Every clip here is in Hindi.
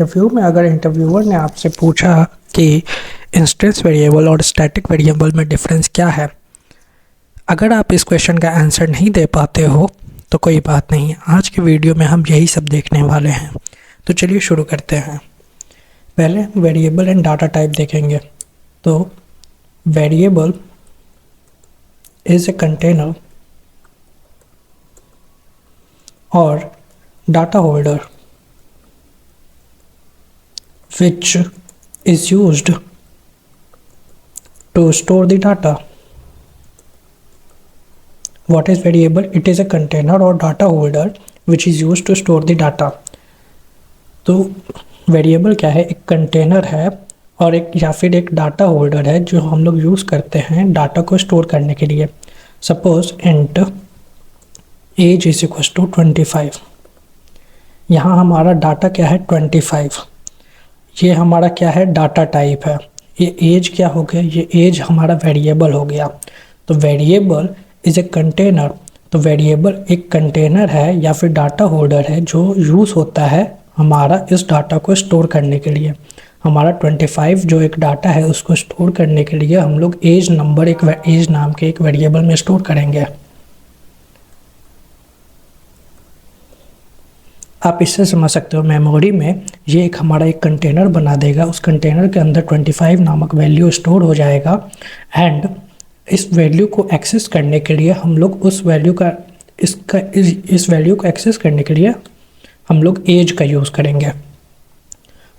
इंटरव्यू में अगर इंटरव्यूअर ने आपसे पूछा कि इंस्टेंस वेरिएबल और स्टैटिक वेरिएबल में डिफरेंस क्या है, अगर आप इस क्वेश्चन का आंसर नहीं दे पाते हो तो कोई बात नहीं, आज के वीडियो में हम यही सब देखने वाले हैं। तो चलिए शुरू करते हैं। पहले हम वेरिएबल एंड डाटा टाइप देखेंगे। तो वेरिएबल इज ए कंटेनर और data holder which is used to store the data. What is variable? It is a container or data holder which is used to store the data. तो वेरिएबल क्या है? एक कंटेनर है और एक या फिर एक डाटा होल्डर है जो हम लोग यूज़ करते हैं डाटा को स्टोर करने के लिए। Suppose int age is equal to 25। यहाँ हमारा डाटा क्या है? 25। ये हमारा क्या है? डाटा टाइप है। ये एज क्या हो गया? ये एज हमारा वेरिएबल हो गया। तो वेरिएबल इज़ ए कंटेनर। तो वेरिएबल एक कंटेनर है या फिर डाटा होल्डर है जो यूज़ होता है हमारा इस डाटा को स्टोर करने के लिए। हमारा 25 जो एक डाटा है उसको स्टोर करने के लिए हम लोग एज नंबर एक एज नाम के एक वेरिएबल में स्टोर करेंगे। आप इससे समझ सकते हो मेमोरी में ये एक हमारा एक कंटेनर बना देगा। उस कंटेनर के अंदर 25 नामक वैल्यू स्टोर हो जाएगा एंड इस वैल्यू को एक्सेस करने के लिए हम लोग उस वैल्यू का इस वैल्यू को एक्सेस करने के लिए हम लोग एज का यूज़ करेंगे।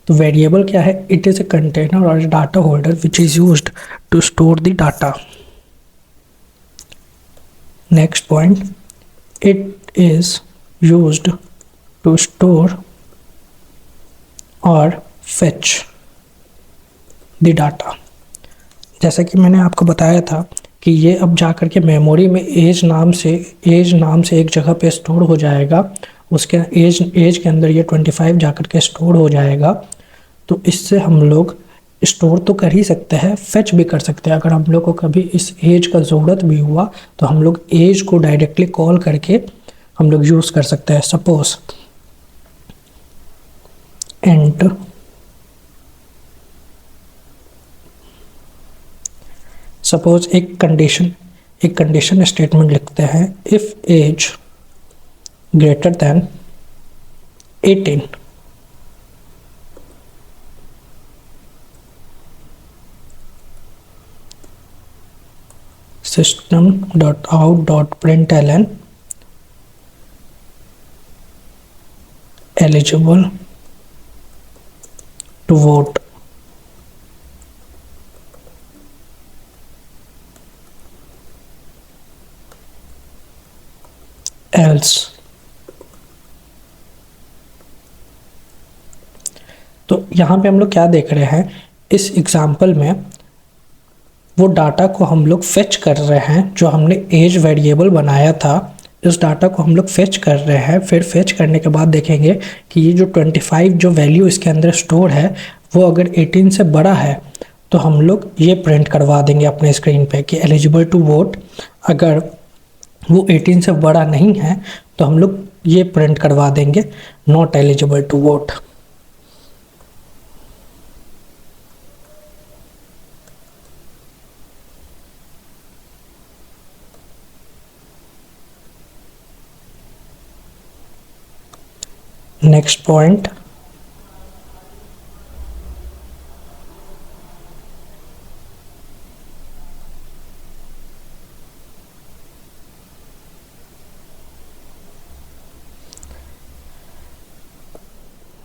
तो वेरिएबल क्या है? इट इज़ ए कंटेनर और data holder which is used to store the data. Next point, it is used to store or fetch the data। जैसा कि मैंने आपको बताया था कि ये अब जा कर के मेमोरी में एज नाम से एक जगह पे स्टोर हो जाएगा। उसके एज के अंदर ये 25 जा कर के स्टोर हो जाएगा। तो इससे हम लोग स्टोर तो कर ही सकते हैं, फेच भी कर सकते हैं। अगर हम लोग को कभी इस एज का ज़रूरत भी हुआ तो हम लोग एज को डायरेक्टली कॉल करके हम लोग यूज़ कर सकते हैं। सपोज एक कंडीशन स्टेटमेंट लिखते हैं, if age greater than 18 system.out.println eligible to vote। else। तो यहाँ पे हम लोग क्या देख रहे हैं? इस एग्जाम्पल में वो डाटा को हम लोग फेच कर रहे हैं जो हमने एज वेरिएबल बनाया था। इस डाटा को हम लोग फेच कर रहे हैं। फिर फेच करने के बाद देखेंगे कि ये जो 25 जो वैल्यू इसके अंदर स्टोर है वो अगर 18 से बड़ा है तो हम लोग ये प्रिंट करवा देंगे अपने स्क्रीन पे कि एलिजिबल टू वोट। अगर वो 18 से बड़ा नहीं है तो हम लोग ये प्रिंट करवा देंगे not eligible to vote. Next point,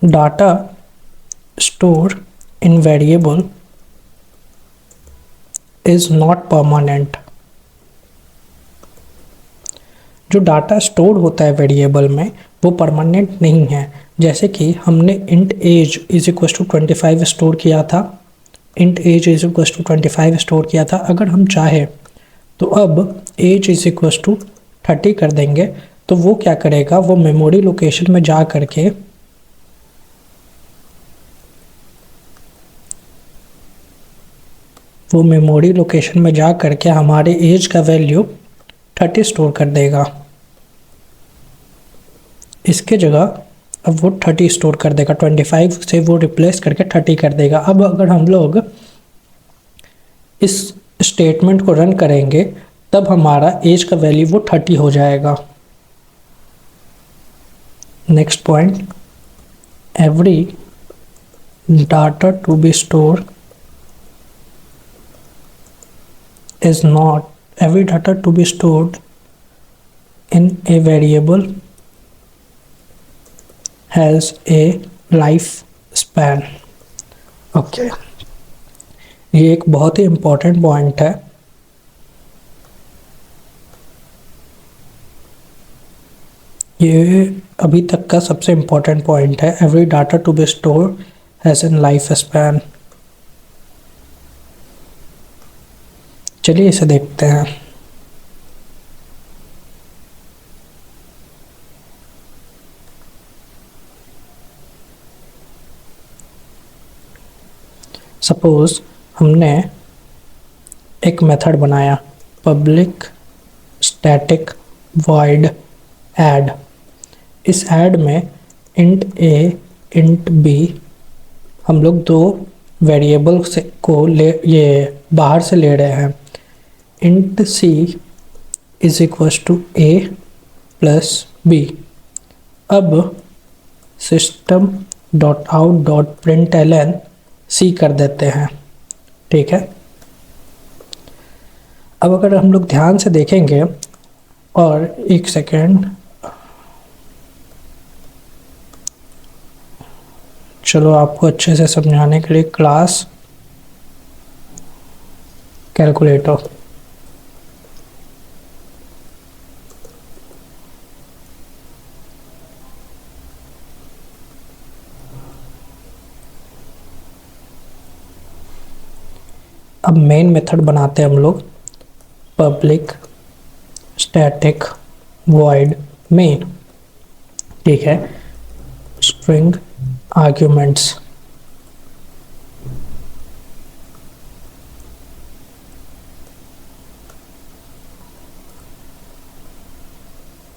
data store in variable is not permanent. जो डाटा स्टोर होता है वेरिएबल में वो परमानेंट नहीं है। जैसे कि हमने int age is equal to 25 store किया था, अगर हम चाहे तो अब एज इज इक्वल टू 30 कर देंगे तो वो क्या करेगा? वो मेमोरी लोकेशन में जा करके हमारे एज का वैल्यू 30 स्टोर कर देगा। इसके जगह अब वो 30 स्टोर कर देगा, 25 से वो रिप्लेस करके 30 कर देगा। अब अगर हम लोग इस स्टेटमेंट को रन करेंगे तब हमारा एज का वैल्यू वो 30 हो जाएगा। Next point, every data to be store is not every data to be stored in a variable has a life span। Okay, ये एक बहुत ही इम्पोर्टेंट पॉइंट है। ये अभी तक का सबसे इम्पोर्टेंट पॉइंट है, every data to be store has an life span. चलिए इसे देखते हैं। सपोज हमने एक मेथड बनाया पब्लिक स्टैटिक वॉइड ऐड। इस ऐड में इंट ए इंट बी हम लोग दो वेरिएबल से को ये बाहर से ले रहे हैं। Int C is equal to A plus B. अब system dot out dot println C कर देते हैं, ठीक है। अब अगर हम लोग ध्यान से देखेंगे, और एक सेकेंड, चलो आपको अच्छे से समझाने के लिए क्लास कैलकुलेटर। अब मेन मेथड बनाते हैं हम लोग पब्लिक स्टैटिक वॉइड मेन, ठीक है। स्ट्रिंग आर्ग्यूमेंट्स,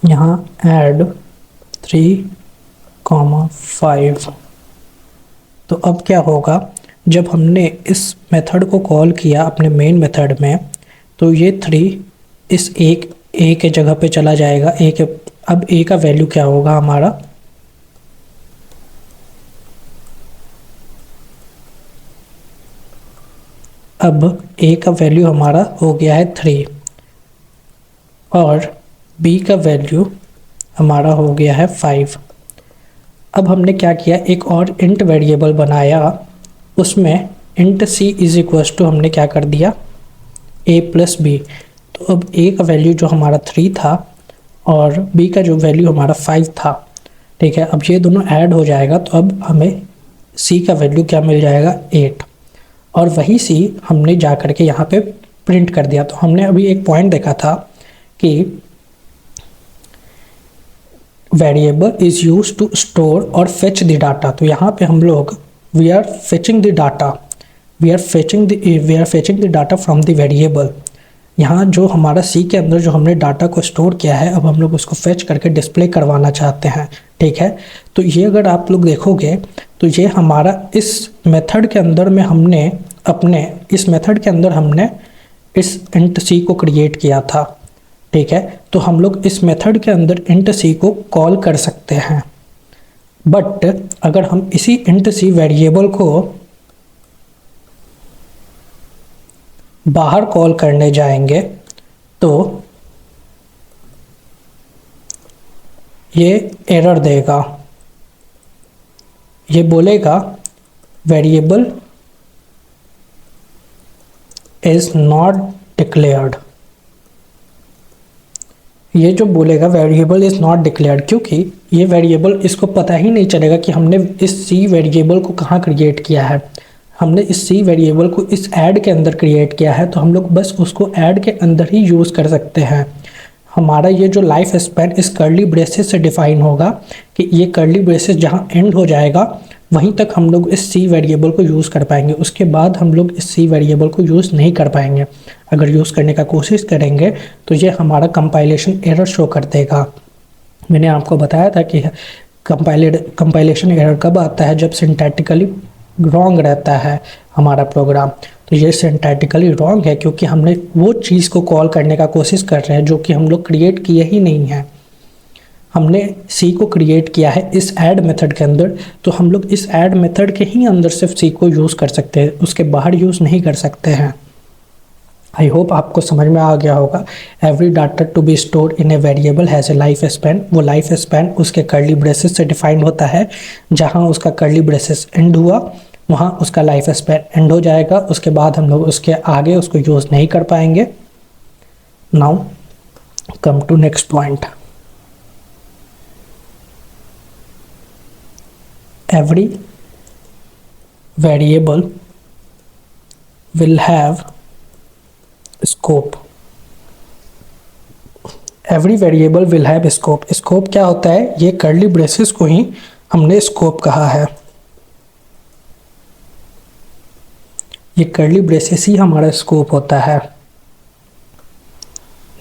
यहाँ ऐड 3,5। तो अब क्या होगा, जब हमने इस मेथड को कॉल किया अपने मेन मेथड में, तो ये 3 इस एक ए के जगह पे चला जाएगा। ए के, अब ए का वैल्यू क्या होगा हमारा, अब ए का वैल्यू हमारा हो गया है 3 और बी का वैल्यू हमारा हो गया है 5। अब हमने क्या किया, एक और इंट वेरिएबल बनाया, उसमें int C is equal to हमने क्या कर दिया ए प्लस बी। तो अब ए का वैल्यू जो हमारा 3 था और बी का जो वैल्यू हमारा 5 था, ठीक है। अब ये दोनों ऐड हो जाएगा, तो अब हमें सी का वैल्यू क्या मिल जाएगा 8, और वही सी हमने जा कर के यहाँ पे प्रिंट कर दिया। तो हमने अभी एक पॉइंट देखा था कि variable is use to store और फेच द डाटा। तो यहाँ पे हम लोग we are fetching the data from the variable. यहाँ जो हमारा सी के अंदर जो हमने डाटा को स्टोर किया है, अब हम लोग उसको फेच करके डिस्प्ले करवाना चाहते हैं, ठीक है। तो ये अगर आप लोग देखोगे तो ये हमारा इस मेथड के अंदर में हमने इस मेथड के अंदर हमने इस इंट सी को क्रिएट किया था, ठीक है। तो हम लोग इस मेथड के अंदर इंट सी को कॉल कर सकते हैं, बट अगर हम इसी इंट सी वेरिएबल को बाहर कॉल करने जाएंगे तो ये एरर देगा, ये बोलेगा वेरिएबल इज नॉट डिक्लेयर्ड। ये जो बोलेगा वेरिएबल इज़ नॉट डिक्लेयर्ड, क्योंकि ये वेरिएबल इसको पता ही नहीं चलेगा कि हमने इस सी वेरिएबल को कहाँ क्रिएट किया है। हमने इस सी वेरिएबल को इस ऐड के अंदर क्रिएट किया है, तो हम लोग बस उसको ऐड के अंदर ही यूज़ कर सकते हैं। हमारा ये जो लाइफ स्पैन इस कर्ली ब्रेसेस से डिफाइन होगा कि ये कर्ली ब्रेसेस जहाँ एंड हो जाएगा वहीं तक हम लोग इस सी वेरिएबल को यूज़ कर पाएंगे, उसके बाद हम लोग इस सी वेरिएबल को यूज़ नहीं कर पाएंगे। अगर यूज़ करने का कोशिश करेंगे तो ये हमारा कंपाइलेशन एरर शो कर देगा। मैंने आपको बताया था कि कंपाइलेशन एरर कब आता है? जब सिंटैटिकली रॉन्ग रहता है हमारा प्रोग्राम। तो ये सिंटैटिकली रॉन्ग है क्योंकि हमने वो चीज़ को कॉल करने का कोशिश कर रहे हैं जो कि हम लोग क्रिएट किए ही नहीं है। हमने सी को क्रिएट किया है इस ऐड मेथड के अंदर, तो हम लोग इस ऐड मेथड के ही अंदर सिर्फ सी को यूज़ कर सकते हैं, उसके बाहर यूज़ नहीं कर सकते हैं। आई होप आपको समझ में आ गया होगा। Every data to be store in a variable has a life span. वो लाइफ स्पैन उसके कर्ली ब्रेसेस से डिफाइंड होता है। जहाँ उसका कर्ली ब्रेसेस एंड हुआ वहाँ उसका लाइफ स्पैन एंड हो जाएगा। उसके बाद हम लोग उसके आगे उसको यूज़ नहीं कर पाएंगे। Now come to next point. Every variable will have scope. Every variable will have scope. Scope क्या होता है? ये कर्ली ब्रेसेस को ही हमने स्कोप कहा है। ये कर्ली ब्रेसेस ही हमारा स्कोप होता है।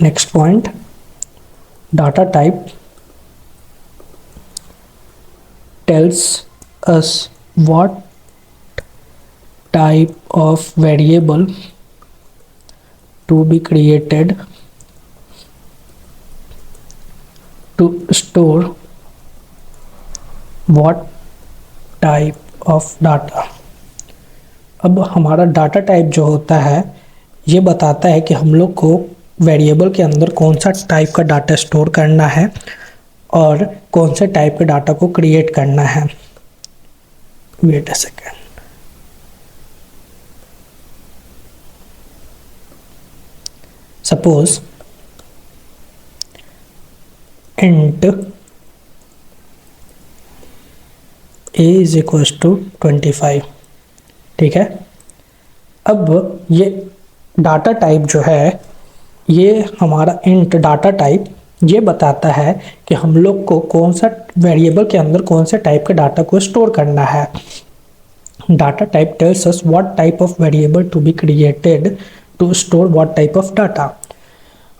Next point, data type tells us what type of variable to be created to store what type of data। अब हमारा डाटा टाइप जो होता है ये बताता है कि हम लोग को वेरिएबल के अंदर कौन सा टाइप का डाटा स्टोर करना है और कौन से टाइप के डाटा को क्रिएट करना है। Wait a second. Suppose int a is equal to 25। ठीक है। अब ये डाटा टाइप जो है, ये हमारा int डाटा टाइप ये बताता है कि हम लोग को कौन सा वेरिएबल के अंदर कौन से टाइप के डाटा को स्टोर करना है। Data type tells us what type of variable to be created to store what type of data.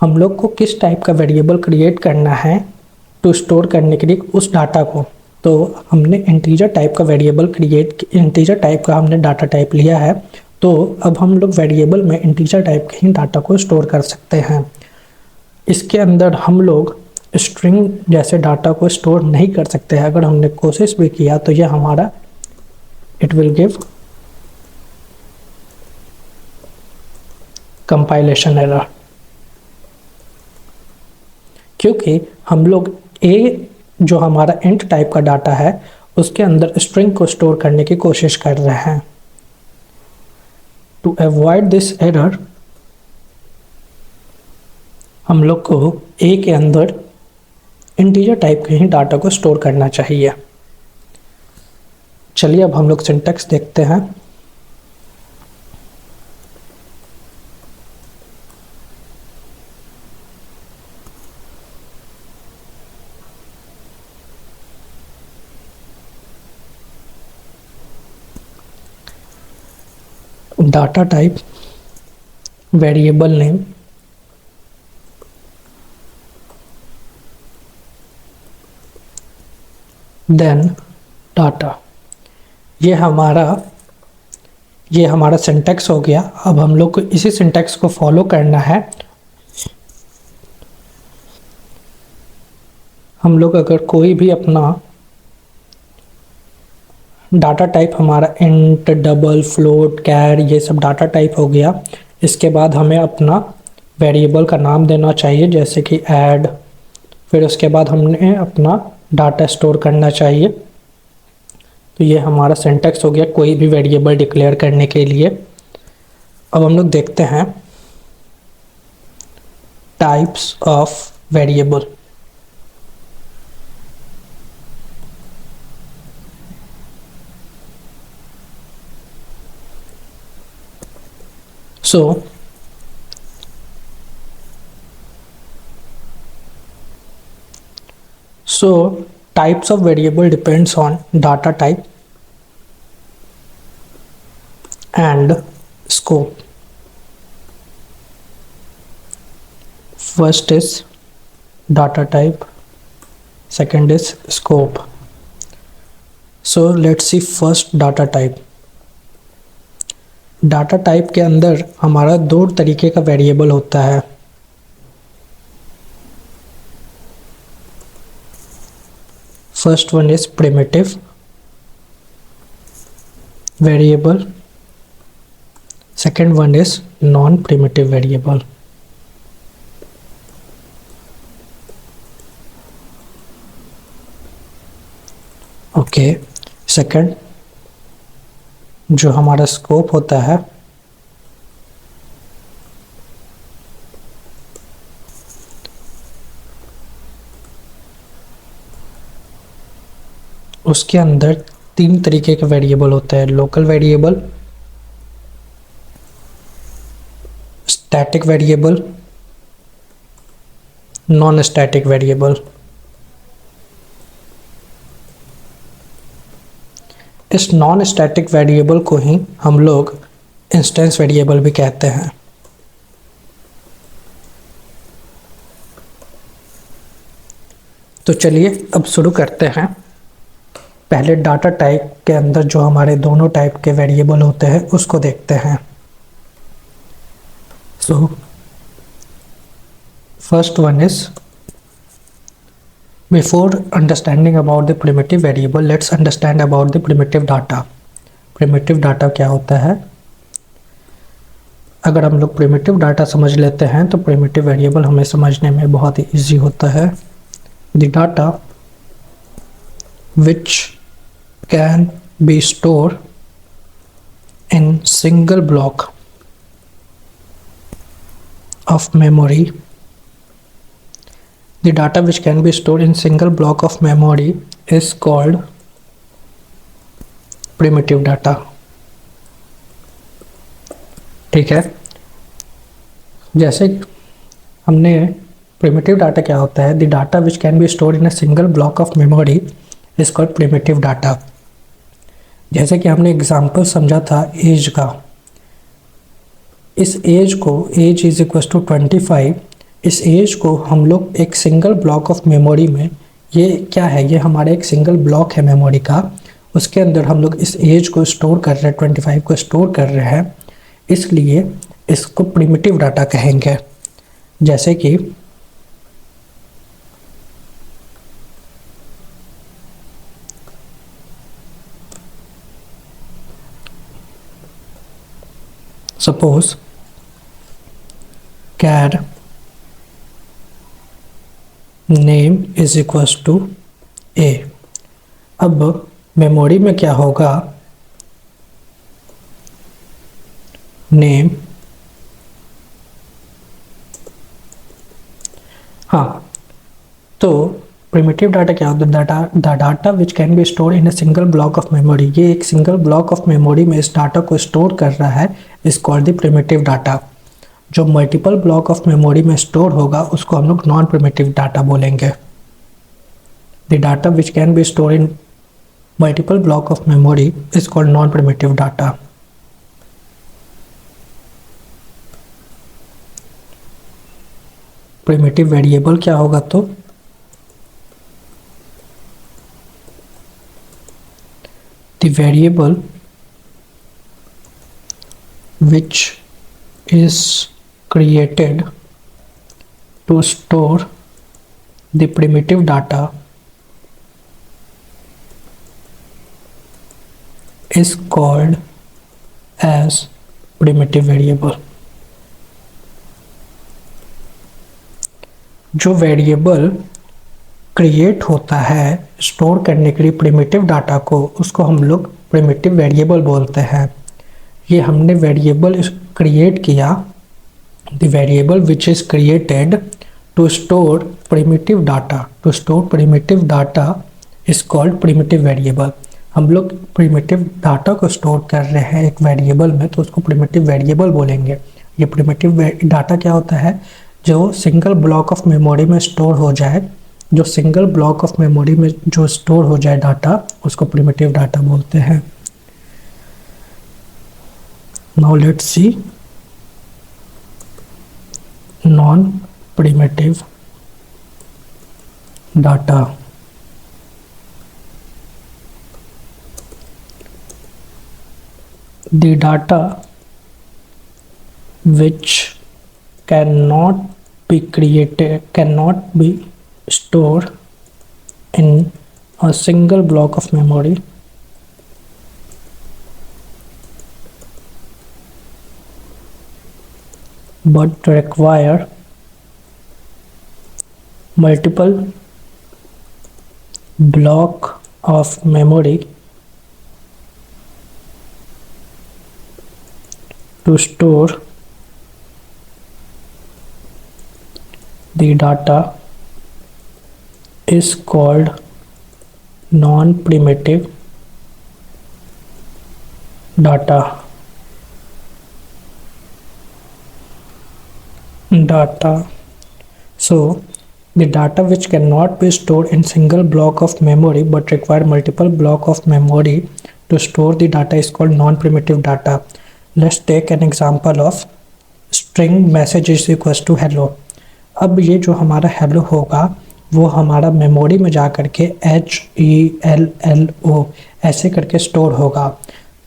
हम लोग को किस टाइप का वेरिएबल क्रिएट करना है टू स्टोर करने के लिए उस डाटा को। तो हमने इंटीजर टाइप का वेरिएबल इंटीजर टाइप का हमने डाटा टाइप लिया है। तो अब हम लोग वेरिएबल में इंटीजर टाइप के ही डाटा को स्टोर कर सकते हैं। इसके अंदर हम लोग स्ट्रिंग जैसे डाटा को स्टोर नहीं कर सकते हैं। अगर हमने कोशिश भी किया तो यह हमारा it will give compilation error, क्योंकि हम लोग ए जो हमारा इंट टाइप का डाटा है उसके अंदर स्ट्रिंग को स्टोर करने की कोशिश कर रहे हैं। टू अवॉइड दिस एरर हम लोग को ए के अंदर इंटीजर टाइप के ही डाटा को स्टोर करना चाहिए। चलिए अब हम लोग सिंटैक्स देखते हैं। Data type variable name then data. ये हमारा सिंटैक्स हो गया। अब हम लोग को इसी सिंटैक्स को फॉलो करना है। हम लोग अगर कोई भी अपना डाटा टाइप हमारा इंट, डबल, फ्लोट, कैर ये सब डाटा टाइप हो गया। इसके बाद हमें अपना वेरिएबल का नाम देना चाहिए जैसे कि ऐड। फिर उसके बाद हमने अपना डाटा स्टोर करना चाहिए। तो ये हमारा सिंटैक्स हो गया कोई भी वेरिएबल डिक्लेयर करने के लिए। अब हम लोग देखते हैं types of variable. So types of variable depends on data type and scope. First is data type, second is scope. So let's see first data type. Data type के अंदर हमारा दो तरीके का वेरिएबल होता है। First one is primitive variable, second one is non-primitive variable। Okay, second जो हमारा स्कोप होता है उसके अंदर तीन तरीके के वेरिएबल होते हैं। Local variable, static variable, non static variable. इस नॉन स्टैटिक वेरिएबल को ही हम लोग इंस्टेंस वेरिएबल भी कहते हैं। तो चलिए अब शुरू करते हैं। पहले डाटा टाइप के अंदर जो हमारे दोनों टाइप के वेरिएबल होते हैं उसको देखते हैं। So first one is, before understanding about the primitive variable, let's understand about the primitive data। primitive data क्या होता है? अगर हम लोग primitive data समझ लेते हैं तो primitive variable हमें समझने में बहुत ही easy होता है। The data which can be stored in single block of memory, the data which can be stored in single block of memory is called primitive data। ठीक है, जैसे हमने primitive data क्या होता है, the data which can be stored in a single block of memory is called primitive data। जैसे कि हमने एग्जाम्पल समझा था एज का, इस एज को, एज इज इक्वल टू 25, इस एज को हम लोग एक सिंगल ब्लॉक ऑफ मेमोरी में, ये क्या है, ये हमारा एक सिंगल ब्लॉक है मेमोरी का, उसके अंदर हम लोग इस एज को स्टोर कर रहे हैं, 25 को स्टोर कर रहे हैं, इसलिए इसको प्रिमिटिव डाटा कहेंगे। जैसे कि suppose char name is equals to a। अब मेमोरी में क्या होगा, नेम, हाँ, तो प्रिमिटिव डाटा क्या होता है, the data which can be store in a single block of memory, ये एक सिंगल ब्लॉक ऑफ मेमोरी में इस डाटा को स्टोर कर रहा है, इस कॉल्ड द प्रिमिटिव डाटा। जो मल्टीपल ब्लॉक ऑफ मेमोरी में स्टोर होगा उसको हम लोग नॉन प्रिमिटिव डाटा बोलेंगे। The data which can be store in multiple block of memory is called non primitive data. Primitive variable क्या होगा, तो the variable which is created to store the primitive data is called as primitive variable। जो वेरिएबल क्रिएट होता है स्टोर करने के लिए प्रिमिटिव डाटा को, उसको हम लोग प्रिमिटिव वेरिएबल बोलते हैं। ये हमने वेरिएबल क्रिएट किया, the variable which is created to store primitive data, to store primitive data is called primitive variable. हम लोग प्रिमिटिव डाटा को स्टोर कर रहे हैं एक वेरिएबल में, तो उसको प्रिमिटिव वेरिएबल बोलेंगे। ये प्रिमिटिव डाटा क्या होता है, जो सिंगल ब्लॉक ऑफ मेमोरी में स्टोर हो जाए, जो सिंगल ब्लॉक ऑफ मेमोरी में जो स्टोर हो जाए डाटा, उसको प्रिमिटिव डाटा बोलते हैं। Now let's C non primitive data. the data which cannot cannot be stored in a single block of memory but require multiple block of memory to store the data is called non-primitive data. So the data which cannot be stored in single block of memory but require multiple block of memory to store the data is called non-primitive data. Let's take an example of string message is equals to hello. अब ये जो हमारा hello होगा वो हमारा मेमोरी में जा करके HELLO ऐसे करके स्टोर होगा।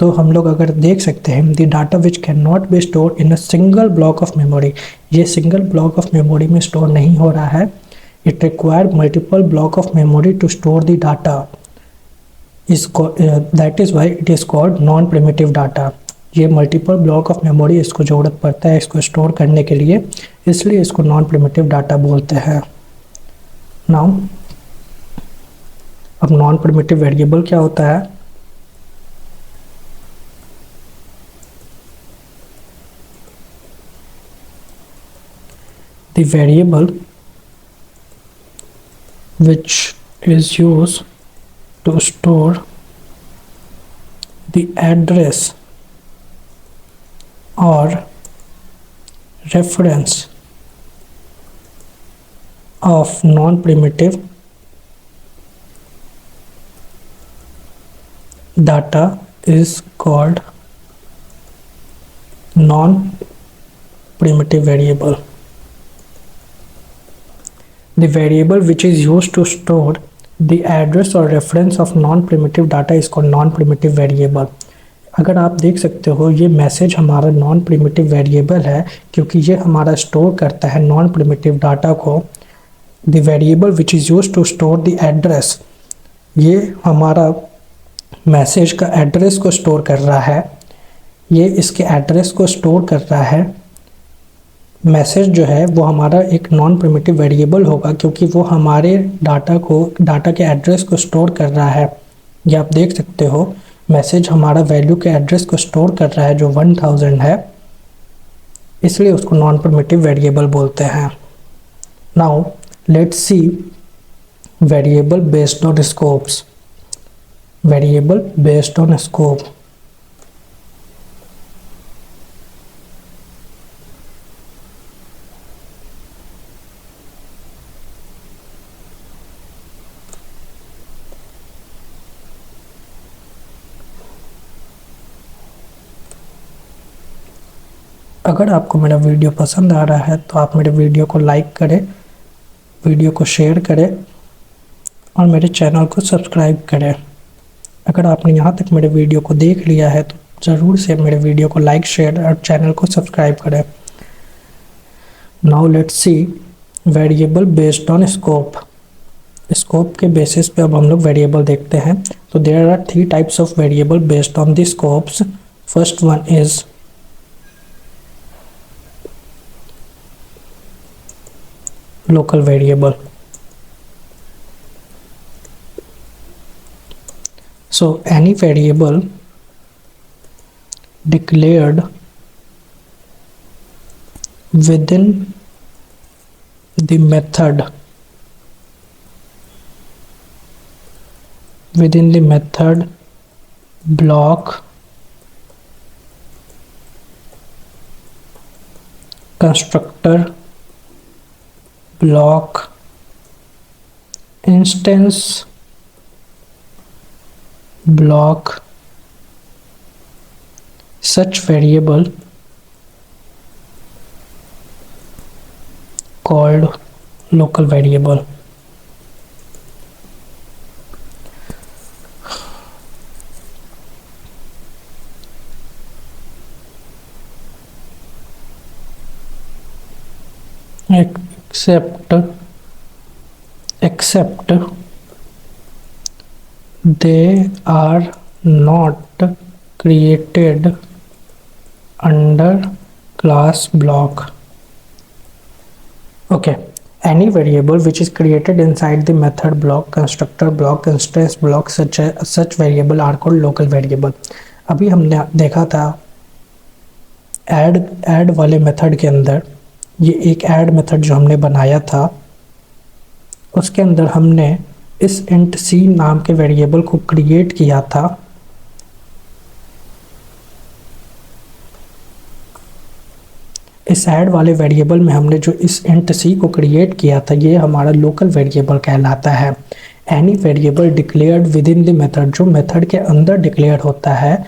तो हम लोग अगर देख सकते हैं the data which can not be store in a single block of memory, ये सिंगल ब्लॉक ऑफ मेमोरी में स्टोर नहीं हो रहा है। It require multiple block of memory to store the data, that is why it is called non primitive data. ये मल्टीपल ब्लॉक ऑफ मेमोरी इसको ज़रूरत पड़ता है इसको स्टोर करने के लिए, इसलिए इसको नॉन प्रिमिटिव डाटा बोलते हैं। नाउ अब नॉन प्रिमिटिव वेरिएबल क्या होता है? The variable which is used to store the address or reference of non-primitive data is called non-primitive variable. The variable which is used to store the address or reference of non-primitive data is called non-primitive variable. अगर आप देख सकते हो ये मैसेज हमारा नॉन प्रिमिटिव वेरिएबल है क्योंकि ये हमारा स्टोर करता है नॉन प्रिमिटिव डाटा को। The variable which is use to store the address, ये हमारा मैसेज का एड्रेस को स्टोर कर रहा है, ये इसके एड्रेस को स्टोर कर रहा है। मैसेज जो है वो हमारा एक नॉन प्रिमिटिव वेरिएबल होगा क्योंकि वो हमारे डाटा के एड्रेस को स्टोर कर रहा है। ये आप देख सकते हो मैसेज हमारा वैल्यू के एड्रेस को स्टोर कर रहा है जो 1000 है, इसलिए उसको नॉन प्रिमिटिव वेरिएबल बोलते हैं। Now let's see variable based on scopes. Variable based on scope, अगर आपको मेरा वीडियो पसंद आ रहा है तो आप मेरे वीडियो को लाइक करें, वीडियो को शेयर करें और मेरे चैनल को सब्सक्राइब करें। अगर आपने यहाँ तक मेरे वीडियो को देख लिया है तो ज़रूर से मेरे वीडियो को लाइक शेयर और चैनल को सब्सक्राइब करें। Now let's see variable based on scope. Scope के बेसिस पे अब हम लोग वेरिएबल देखते हैं। तो there are 3 types of variable based on the scopes. First one is local variable. So any variable declared within the method block constructor block instance block, such variable called local variable. except they are not created under class block. Okay, any variable which is created inside the method block, constructor block, instance block, such variable are called local variable. अभी हमने देखा था ऐड वाले मेथड के अंदर, ये एक ऐड मेथड जो हमने बनाया था उसके अंदर हमने इस int c नाम के वेरिएबल को क्रिएट किया था। इस ऐड वाले वेरिएबल में हमने जो इस int c को क्रिएट किया था ये हमारा लोकल वेरिएबल कहलाता है। Any variable declared within the method, जो मेथड के अंदर डिक्लेयर होता है,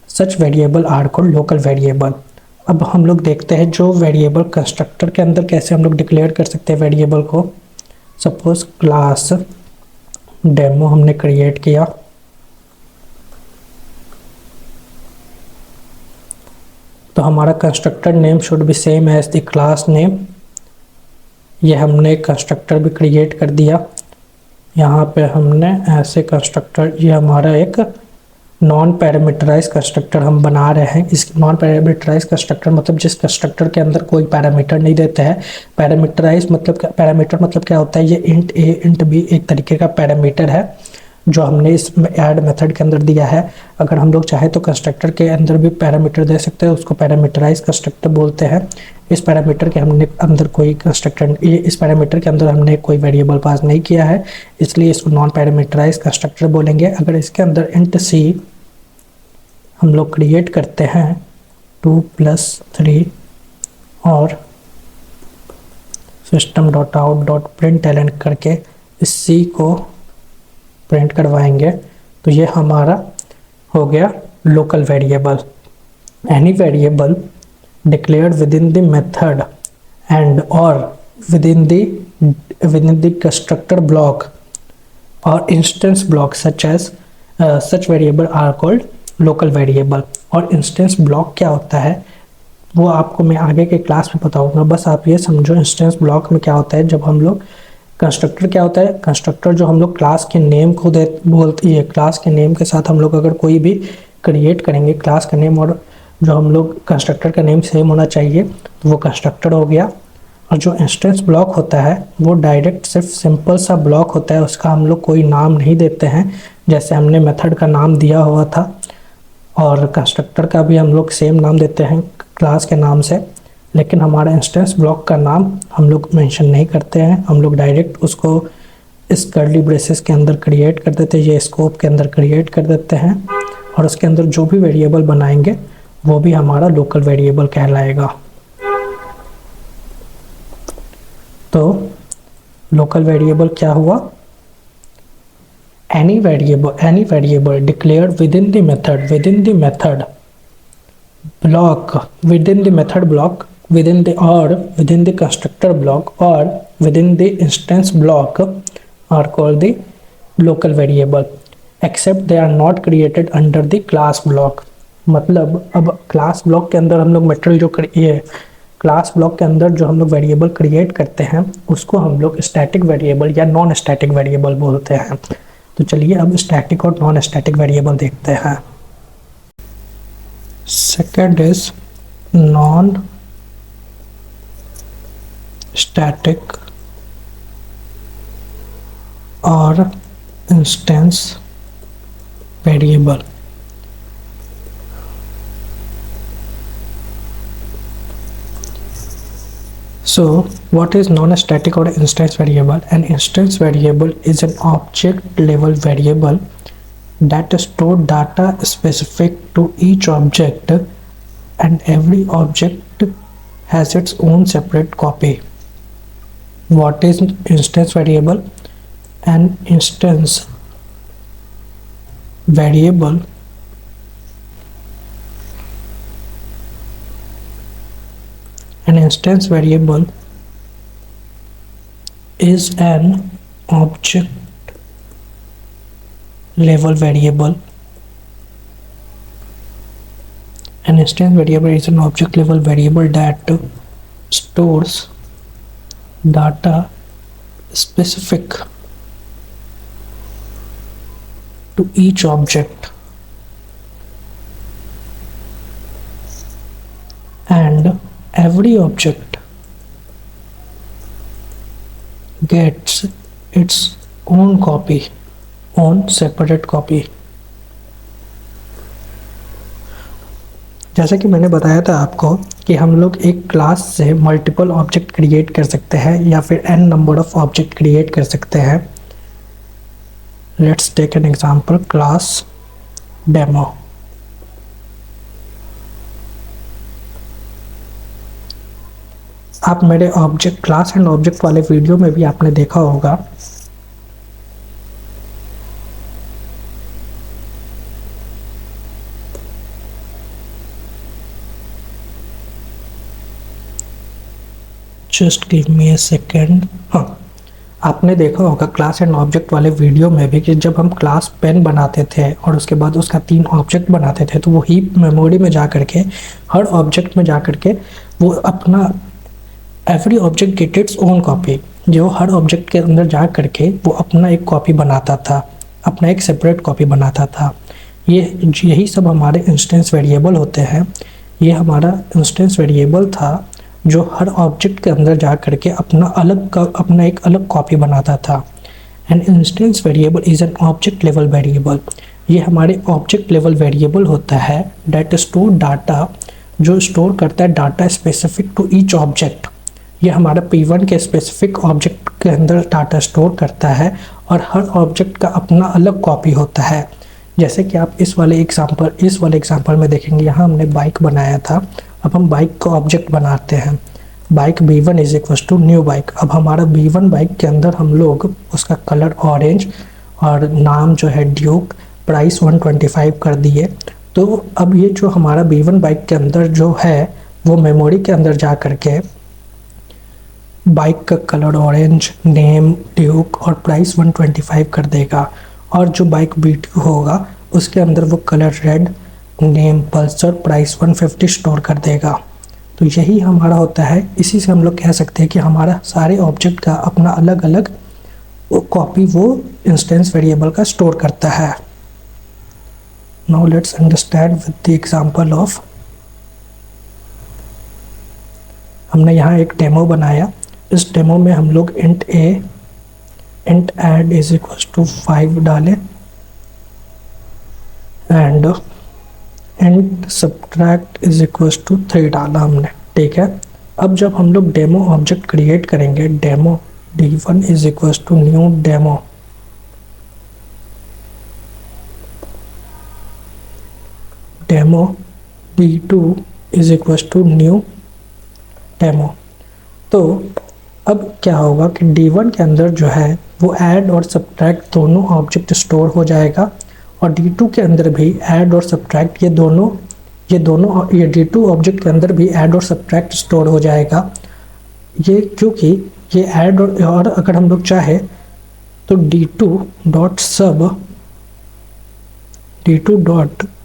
such variable are called local variable. अब हम लोग देखते हैं जो वेरिएबल कंस्ट्रक्टर के अंदर कैसे हम लोग डिक्लेयर कर सकते हैं वेरिएबल को। सपोज क्लास डेमो हमने क्रिएट किया, तो हमारा constructor name should be same as the class name. ये हमने कंस्ट्रक्टर भी क्रिएट कर दिया। यहाँ पे हमने ऐसे कंस्ट्रक्टर, ये हमारा एक नॉन पैरामीटराइज कंस्ट्रक्टर हम बना रहे हैं। इस नॉन पैरामीटराइज कंस्ट्रक्टर मतलब जिस कंस्ट्रक्टर के अंदर कोई पैरामीटर नहीं देते हैं। पैरामीटराइज मतलब पैरामीटर मतलब क्या होता है, ये इंट ए इंट बी एक तरीके का पैरामीटर है जो हमने इस ऐड मेथड के अंदर दिया है। अगर हम लोग चाहे तो कंस्ट्रक्टर के अंदर भी पैरामीटर दे सकते हैं, उसको पैरामीटराइज कंस्ट्रक्टर बोलते हैं। इस पैरामीटर के हमने अंदर कोई कंस्ट्रक्टर, इस पैरामीटर के अंदर हमने कोई वेरिएबल पास नहीं किया है, इसलिए इसको नॉन पैरामीटराइज कंस्ट्रक्टर बोलेंगे। अगर इसके अंदर इंट सी हम लोग क्रिएट करते हैं 2 + 3 और system.out.println करके इस सी को प्रिंट करवाएंगे, तो ये हमारा हो गया local variable. Any variable declared within the method and or within the constructor block or instance block such variable are called local variable। और instance block क्या होता है वो आपको मैं आगे के क्लास में बताऊंगा, बस आप ये समझो इंस्टेंस ब्लॉक में क्या होता है। जब हम लोग कंस्ट्रक्टर क्या होता है, कंस्ट्रक्टर जो हम लोग क्लास के नेम को बोलती है, क्लास के नेम के साथ हम लोग अगर कोई भी क्रिएट करेंगे, क्लास का नेम और जो हम लोग कंस्ट्रक्टर का नेम सेम होना चाहिए, तो वो कंस्ट्रक्टर हो गया। और जो इंस्टेंस ब्लॉक होता है वो डायरेक्ट सिर्फ सिंपल सा ब्लॉक होता है, उसका हम लोग कोई नाम नहीं देते हैं। जैसे हमने मेथड का नाम दिया हुआ था और कंस्ट्रक्टर का भी हम लोग सेम नाम देते हैं क्लास के नाम से, लेकिन हमारा इंस्टेंस ब्लॉक का नाम हम लोग मेंशन नहीं करते हैं। हम लोग डायरेक्ट उसको इस कर्ली ब्रेसेस के अंदर क्रिएट कर देते हैं, ये स्कोप के अंदर क्रिएट कर देते हैं और उसके अंदर जो भी वेरिएबल बनाएंगे वो भी हमारा लोकल वेरिएबल कहलाएगा। तो लोकल वेरिएबल क्या हुआ, any variable declared within the method block, within the method block, within the constructor block or within the instance block are called the local variable except they are not created under the class block। मतलब अब क्लास ब्लॉक के अंदर हम लोग मटेरियल जो क्लास ब्लॉक के अंदर जो हम लोग वेरिएबल क्रिएट करते हैं उसको हम लोग स्टैटिक वेरिएबल या नॉन स्टैटिक वेरिएबल बोलते हैं। तो चलिए अब स्टैटिक और नॉन स्टैटिक वेरिएबल देखते हैं। सेकंड इज नॉन स्टैटिक और instance variable. So what is non-static or instance variable? An instance variable is an object level variable that stores data specific to each object and every object has its own separate copy. What is instance variable? An instance variable is an object level variable. An instance variable is an object level variable that stores data specific to each object and every object gets its own copy, own separate copy. जैसा कि मैंने बताया था आपको कि हम लोग एक क्लास से मल्टीपल ऑब्जेक्ट क्रिएट कर सकते हैं या फिर n number of object create कर सकते हैं. Let's take an example, class demo. आप मेरे ऑब्जेक्ट क्लास एंड ऑब्जेक्ट वाले वीडियो में भी आपने देखा होगा. Just give me a second. हाँ, आपने देखा होगा क्लास एंड ऑब्जेक्ट वाले वीडियो में भी कि जब हम क्लास पेन बनाते थे और उसके बाद उसका 3 ऑब्जेक्ट बनाते थे तो वो हीप मेमोरी में जा करके हर ऑब्जेक्ट में जा करके वो अपना every object get its own copy, जो हर ऑब्जेक्ट के अंदर जा करके वो अपना एक कॉपी बनाता था, अपना एक सेपरेट कॉपी बनाता था. यही सब हमारे इंस्टेंस वेरिएबल होते हैं. ये हमारा इंस्टेंस वेरिएबल था जो हर ऑब्जेक्ट के अंदर जा करके अपना एक अलग कॉपी बनाता था. An instance variable is an object level variable. ये हमारे ऑब्जेक्ट लेवल वेरिएबल होता है डेट स्टोर डाटा, जो स्टोर करता है data specific to each object. ये हमारा P1 के स्पेसिफिक ऑब्जेक्ट के अंदर डाटा स्टोर करता है और हर ऑब्जेक्ट का अपना अलग कॉपी होता है. जैसे कि आप इस वाले एग्जांपल में देखेंगे, यहाँ हमने बाइक बनाया था. अब हम बाइक का ऑब्जेक्ट बनाते हैं. Bike B1 is equal to new bike. अब हमारा B1 बाइक के अंदर हम लोग उसका कलर ऑरेंज और नाम जो है ड्यूक, प्राइस 125 कर दिए. तो अब ये जो हमारा B1 बाइक के अंदर जो है वो मेमोरी के अंदर जा करके बाइक का कलर ऑरेंज, नेम ड्यूक और प्राइस 125 कर देगा. और जो बाइक B2 होगा उसके अंदर वो colour red, name Pulsar, price 150 store कर देगा. तो यही हमारा होता है. इसी से हम लोग कह सकते हैं कि हमारा सारे ऑब्जेक्ट का अपना अलग अलग कॉपी वो इंस्टेंस वेरिएबल का स्टोर करता है. Now let's understand with the example of, हमने यहाँ एक डेमो बनाया. इस डेमो में हम लोग int add is equal to 5 डालें and int subtract is equal to 3 डाला हमने. ठीक है. अब जब हम लोग डेमो ऑब्जेक्ट क्रिएट करेंगे, demo d1 is equal to new demo, demo d2 is equal to new demo. तो अब क्या होगा कि D1 के अंदर जो है वो ऐड और सब्ट्रैक्ट दोनों ऑब्जेक्ट स्टोर हो जाएगा और D2 के अंदर भी ऐड और सब्ट्रैक्ट ये D2 ऑब्जेक्ट के अंदर भी ऐड और सब्ट्रैक्ट स्टोर हो जाएगा. ये क्योंकि ये ऐड और अगर हम लोग चाहे तो D2 डॉट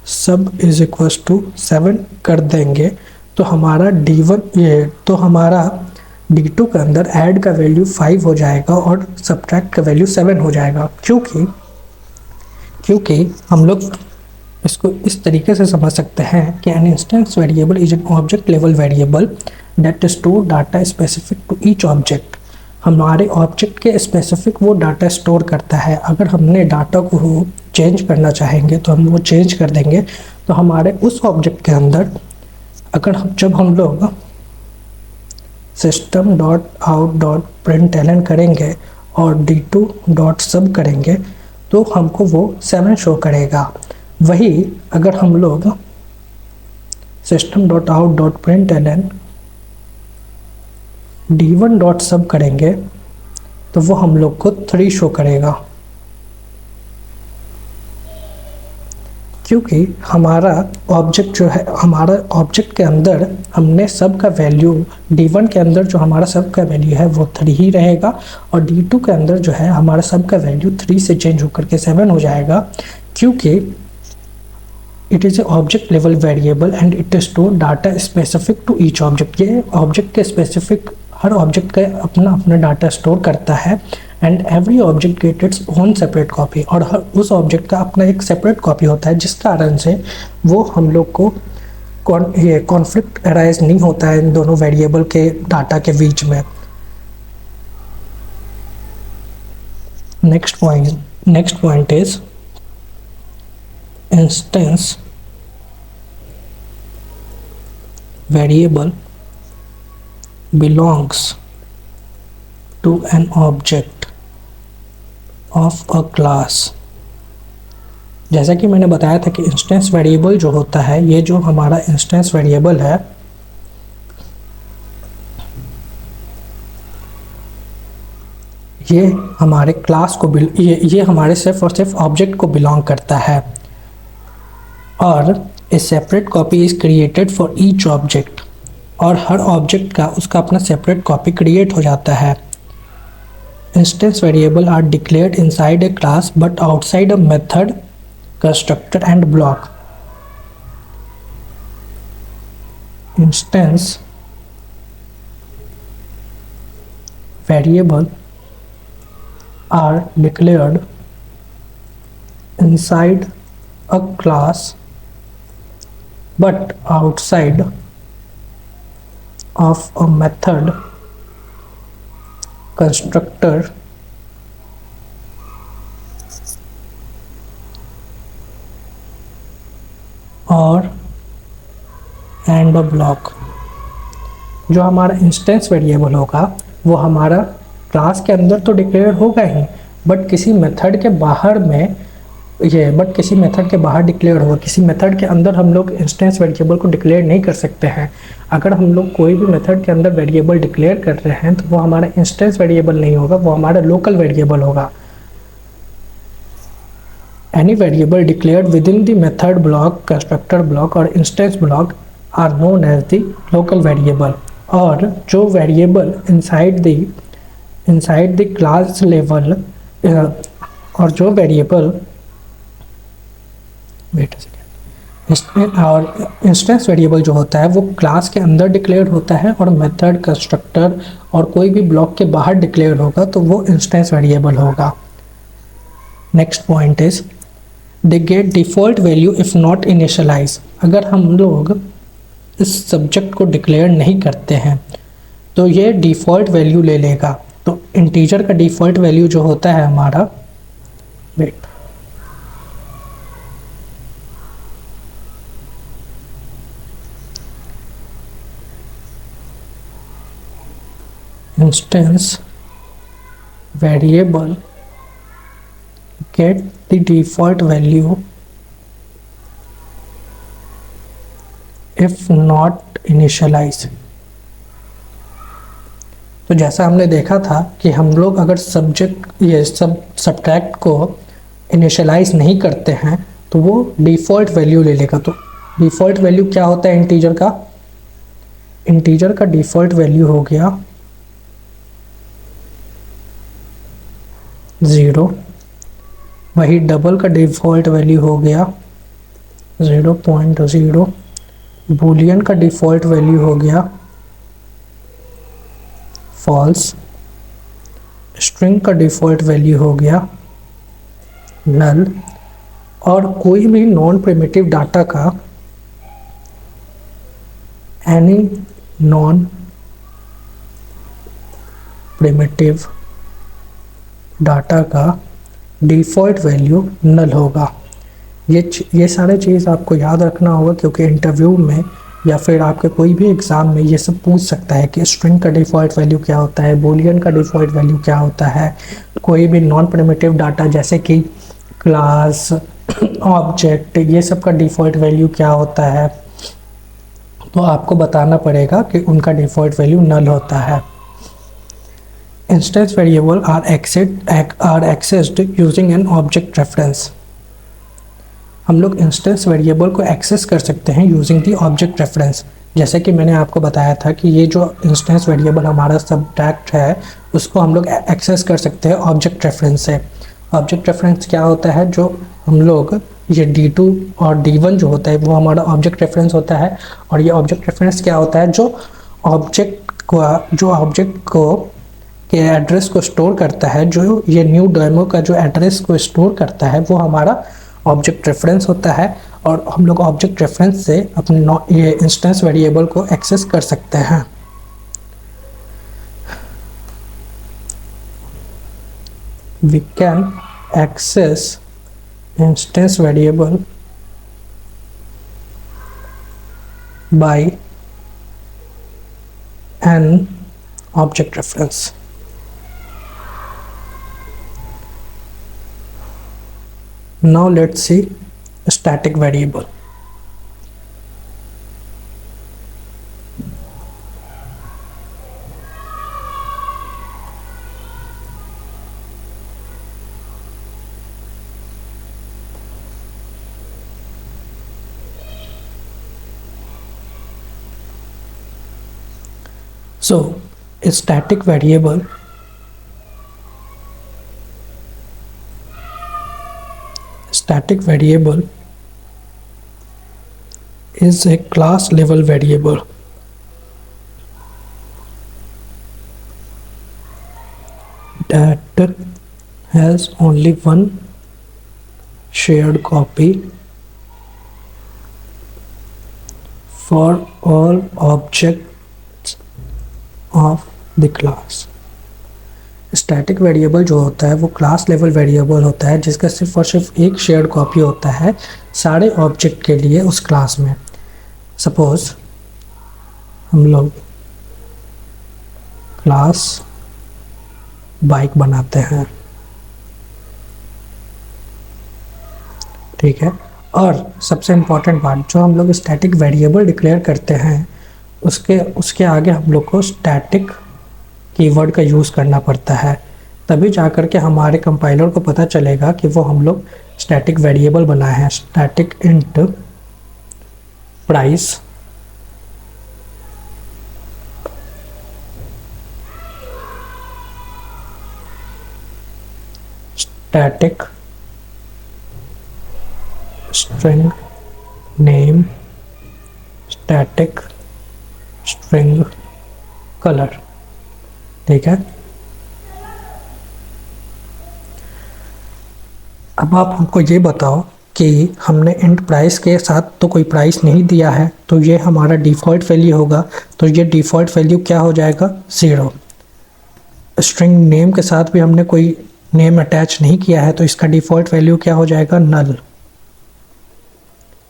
सब इज इक्वल टू 7 कर देंगे. तो हमारा D2 के अंदर ऐड का वैल्यू 5 हो जाएगा और सब्ट्रैक्ट का वैल्यू 7 हो जाएगा. क्योंकि हम लोग इसको इस तरीके से समझ सकते हैं कि an instance variable is an object level variable that store data specific to each object. हमारे ऑब्जेक्ट के स्पेसिफिक वो डाटा स्टोर करता है. अगर हमने डाटा को चेंज करना चाहेंगे तो हम वो चेंज कर देंगे. तो हमारे उस ऑब्जेक्ट के अंदर जब हम लोग system.out.println करेंगे और D2 डॉट सब करेंगे तो हमको वो 7 शो करेगा. वही अगर हम लोग system.out.println D1 डॉट सब करेंगे तो वो हम लोग को 3 शो करेगा. क्योंकि हमारा ऑब्जेक्ट के अंदर हमने सब का वैल्यू D1 के अंदर जो हमारा सब का वैल्यू है वो 3 ही रहेगा और D2 के अंदर जो है हमारा सब का वैल्यू 3 से चेंज होकर के 7 हो जाएगा. क्योंकि it is a object level variable and it store data specific to each object. ये ऑब्जेक्ट के स्पेसिफिक, हर ऑब्जेक्ट का अपना अपना डाटा स्टोर करता है। And every object get its own separate copy, और हर उस ऑब्जेक्ट का अपना एक सेपरेट कॉपी होता है, जिस कारण से वो हम लोग को ये कॉन्फ्लिक्ट अराइज नहीं होता है इन दोनों वेरिएबल के डाटा के बीच में। Next point is instance variable belongs to an object of a class। जैसा कि मैंने बताया था कि इंस्टेंस वेरिएबल जो होता है, ये जो हमारा इंस्टेंस वेरिएबल है, ये हमारे क्लास को ये हमारे सिर्फ और सिर्फ ऑब्जेक्ट को बिलोंग करता है, और ए separate copy is created for each object, और हर ऑब्जेक्ट का उसका अपना सेपरेट कॉपी क्रिएट हो जाता है। Instance variable are declared inside a class but outside a method, constructor and block. Instance variable are declared inside a class but outside of a method, constructor और and a block। जो हमारा इंस्टेंस वेरिएबल होगा वो हमारा क्लास के अंदर तो डिक्लेयर होगा ही, बट किसी मेथड के बाहर डिक्लेयर होगा। किसी मेथड के अंदर हम लोग इंस्टेंस वेरिएबल को डिक्लेयर नहीं कर सकते हैं। अगर हम लोग कोई भी मेथड के अंदर वेरिएबल डिक्लेयर कर रहे हैं तो वो हमारा इंस्टेंस वेरिएबल नहीं होगा, वो हमारा लोकल वेरिएबल होगा। Any variable declared within the method block, constructor block और instance block are known as the local variable. और जो variable inside the class level, और जो वेरिएबल और इंस्टेंस वेरिएबल जो होता है वो क्लास के अंदर डिक्लेयर होता है, और मेथड, कंस्ट्रक्टर और कोई भी ब्लॉक के बाहर डिक्लेयर होगा तो वो इंस्टेंस वेरिएबल होगा। Next point is they get default value if not initialize. अगर हम लोग इस सब्जेक्ट को डिक्लेयर नहीं करते हैं तो ये डिफ़ॉल्ट वैल्यू ले लेगा। तो इंटीजर का डिफ़ॉल्ट वैल्यू जो होता है हमारा, instance variable get the default value if not initialize। तो जैसा हमने देखा था कि हम लोग अगर सब्ट्रैक्ट को इनिशियलाइज नहीं करते हैं तो वो डिफ़ॉल्ट वैल्यू ले लेगा। तो डिफ़ॉल्ट वैल्यू क्या होता है इंटीजर का? इंटीजर का डिफ़ॉल्ट वैल्यू हो गया 0, वही डबल का डिफ़ॉल्ट वैल्यू हो गया 0.0, बूलियन का डिफ़ॉल्ट वैल्यू हो गया फॉल्स, स्ट्रिंग का डिफ़ॉल्ट वैल्यू हो गया नल, और कोई भी नॉन प्रिमिटिव डाटा का, एनी नॉन प्रिमिटिव डाटा का डिफ़ॉल्ट वैल्यू नल होगा। ये सारे चीज़ आपको याद रखना होगा, क्योंकि इंटरव्यू में या फिर आपके कोई भी एग्ज़ाम में ये सब पूछ सकता है कि स्ट्रिंग का डिफ़ॉल्ट वैल्यू क्या होता है, बूलियन का डिफ़ॉल्ट वैल्यू क्या होता है, कोई भी नॉन प्रिमिटिव डाटा जैसे कि क्लास, ऑब्जेक्ट, ये सब का डिफ़ॉल्ट वैल्यू क्या होता है। तो आपको बताना पड़ेगा कि उनका डिफ़ॉल्ट वैल्यू नल होता है। Instance variable are accessed using an object reference। हम लोग इंस्टेंस वेरिएबल को एक्सेस कर सकते हैं यूजिंग दी ऑब्जेक्ट रेफरेंस। जैसे कि मैंने आपको बताया था कि ये जो इंस्टेंस वेरिएबल हमारा सब्ट्रैक्ट है उसको हम लोग एक्सेस कर सकते हैं ऑब्जेक्ट रेफरेंस से। ऑब्जेक्ट रेफरेंस क्या होता है? जो हम लोग ये D2 और D1 जो होता है वो हमारा ऑब्जेक्ट रेफरेंस होता है। और ये ऑब्जेक्ट रेफरेंस क्या होता है, जो ऑब्जेक्ट को के एड्रेस को स्टोर करता है, जो ये न्यू डेमो का जो एड्रेस को स्टोर करता है वो हमारा ऑब्जेक्ट रेफरेंस होता है। और हम लोग ऑब्जेक्ट रेफरेंस से अपने ये इंस्टेंस वेरिएबल को एक्सेस कर सकते हैं। We can access instance variable by an object reference. Now let's see a static variable. So a static variable is a class level variable that has only one shared copy for all objects of the class. Static variable जो होता है वो क्लास लेवल वेरिएबल होता है जिसका सिर्फ और सिर्फ एक शेयर्ड कॉपी होता है सारे ऑब्जेक्ट के लिए उस क्लास में। सपोज हम लोग क्लास बाइक बनाते हैं, ठीक है। और सबसे इम्पॉर्टेंट बात, जो हम लोग स्टैटिक वेरिएबल डिक्लेयर करते हैं उसके आगे हम लोग को स्टैटिक कीवर्ड का यूज़ करना पड़ता है, तभी जाकर के हमारे कंपाइलर को पता चलेगा कि वो हम लोग स्टैटिक वेरिएबल बनाए हैं। Static int price static string name static string colour, ठीक है। अब आप हमको ये बताओ कि हमने इंट प्राइस के साथ तो कोई प्राइस नहीं दिया है, तो ये हमारा डिफ़ॉल्ट वैल्यू होगा, तो ये डिफ़ॉल्ट वैल्यू क्या हो जाएगा, 0। स्ट्रिंग नेम के साथ भी हमने कोई नेम अटैच नहीं किया है, तो इसका डिफ़ॉल्ट वैल्यू क्या हो जाएगा, नल।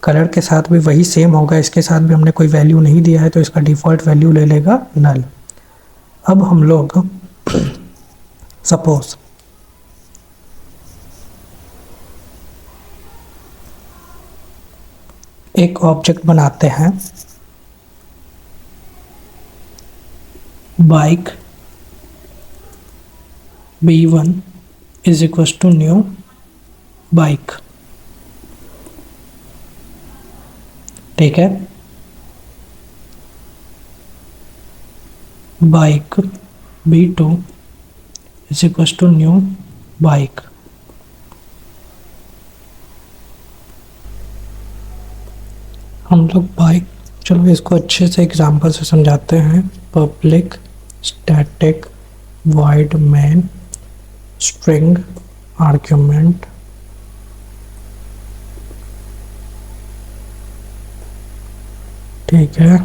कलर के साथ भी वही सेम होगा, इसके साथ भी हमने कोई वैल्यू नहीं दिया है, तो इसका डिफ़ॉल्ट वैल्यू ले लेगा नल। अब हम लोग सपोज एक ऑब्जेक्ट बनाते हैं, bike B1 is equal to new bike, ठीक है। Bike B2 is equal to new bike, हम लोग बाइक, चलो इसको अच्छे से एग्जांपल से समझाते हैं। Public static void main string argument ठीक है।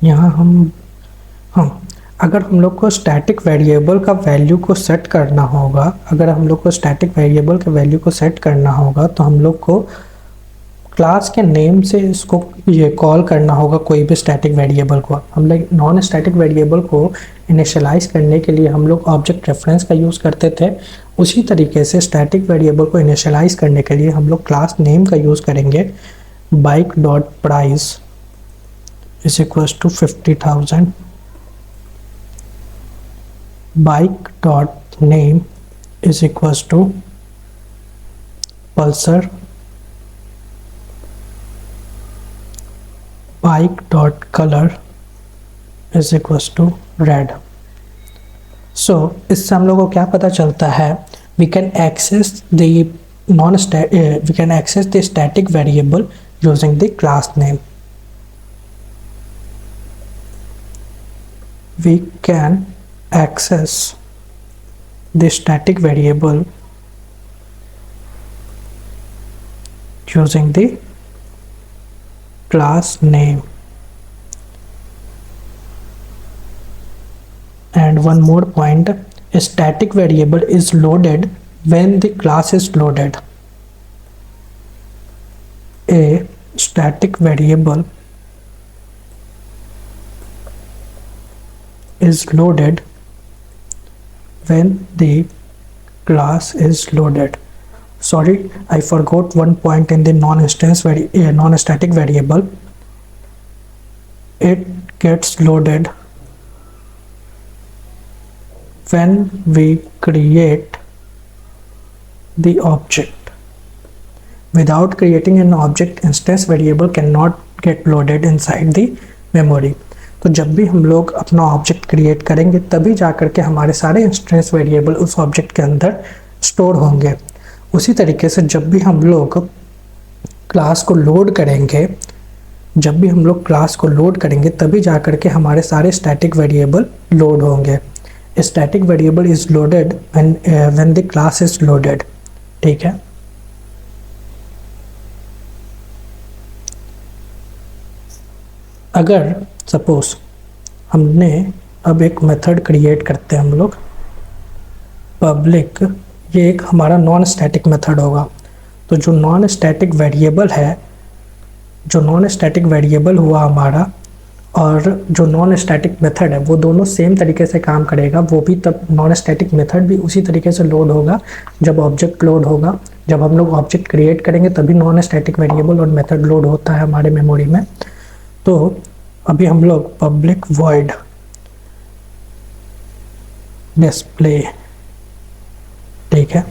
यहाँ अगर हम लोग को स्टैटिक वेरिएबल का वैल्यू को सेट करना होगा, तो हम लोग को क्लास के नेम से इसको ये कॉल करना होगा कोई भी स्टैटिक वेरिएबल को। हम लोग नॉन स्टैटिक वेरिएबल को इनिशियलाइज करने के लिए हम लोग ऑब्जेक्ट रेफरेंस का यूज़ करते थे, उसी तरीके से स्टैटिक वेरिएबल को इनिशियलाइज करने के लिए हम लोग क्लास नेम का यूज़ करेंगे। Bike dot price is equal to 50,000, bike dot name is equal to Pulsar, bike dot colour is equal to red. So इससे हम लोगों को क्या पता चलता है, we can access the static variable using the class name. We can access the static variable using the class name. And one more point, a static variable is loaded when the class is loaded. A static variable is loaded when the class is loaded. Sorry, I forgot one point in the non-static variable. It gets loaded when we create the object. Without creating an object, instance variable cannot get loaded inside the memory. तो जब भी हम लोग अपना ऑब्जेक्ट क्रिएट करेंगे तभी जा कर के हमारे सारे इंस्टेंस वेरिएबल उस ऑब्जेक्ट के अंदर स्टोर होंगे. उसी तरीके से जब भी हम लोग क्लास को लोड करेंगे तभी जा कर के हमारे सारे स्टैटिक वेरिएबल लोड होंगे. Static variable is loaded when the class is loaded. ठीक है. अगर सपोज हमने अब एक मेथड क्रिएट करते हैं हम लोग पब्लिक, ये एक हमारा नॉन स्टैटिक मेथड होगा. तो जो नॉन स्टैटिक वेरिएबल हुआ हमारा और जो नॉन स्टैटिक मेथड है वो दोनों सेम तरीके से काम करेगा. वो भी तब नॉन स्टैटिक मेथड भी उसी तरीके से लोड होगा जब ऑब्जेक्ट लोड होगा. जब हम लोग ऑब्जेक्ट क्रिएट करेंगे तभी नॉन स्टैटिक वेरिएबल और मेथड लोड होता है हमारे मेमोरी में. तो अभी हम लोग पब्लिक वॉइड डिस्प्ले, ठीक है,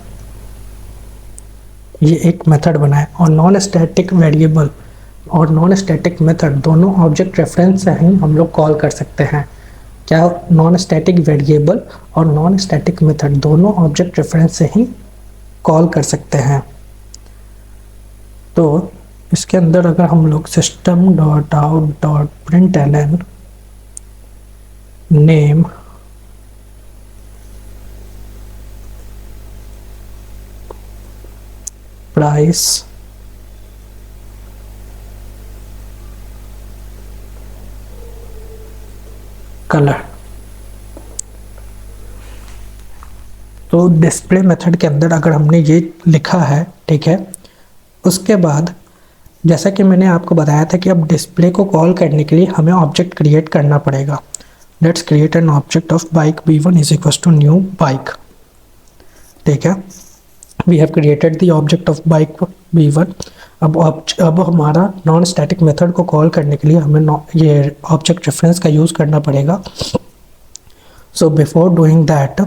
ये एक मेथड बनाए और नॉन स्टैटिक वेरिएबल और नॉन स्टैटिक मेथड दोनों ऑब्जेक्ट रेफरेंस से ही हम लोग कॉल कर सकते हैं. क्या नॉन स्टैटिक वेरिएबल और नॉन स्टैटिक मेथड दोनों ऑब्जेक्ट रेफरेंस से ही कॉल कर सकते हैं. तो इसके अंदर अगर हम लोग system.out.println नेम प्राइस कलर, तो डिस्प्ले मेथड के अंदर अगर हमने ये लिखा है, ठीक है, उसके बाद जैसा कि मैंने आपको बताया था कि अब डिस्प्ले को कॉल करने के लिए हमें ऑब्जेक्ट क्रिएट करना पड़ेगा. Let's create an object of bike b1 is equal to new bike. ठीक है, we have created the object of bike b1. अब हमारा नॉन स्टैटिक मेथड को कॉल करने के लिए हमें ये ऑब्जेक्ट रेफरेंस का यूज़ करना पड़ेगा. So before doing that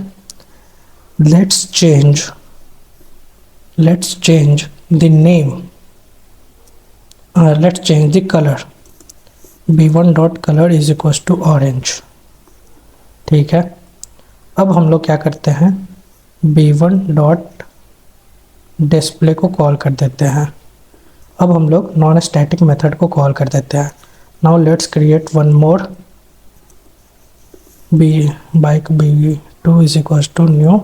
let's change the name. Let's change the color. b1 dot color is equals to orange. ठीक है. अब हम लोग क्या करते हैं, b1 dot डिस्प्ले को कॉल कर देते हैं. अब हम लोग नॉन स्टैटिक मेथड को कॉल कर देते हैं. Now let's create one more bike b2 is equals to new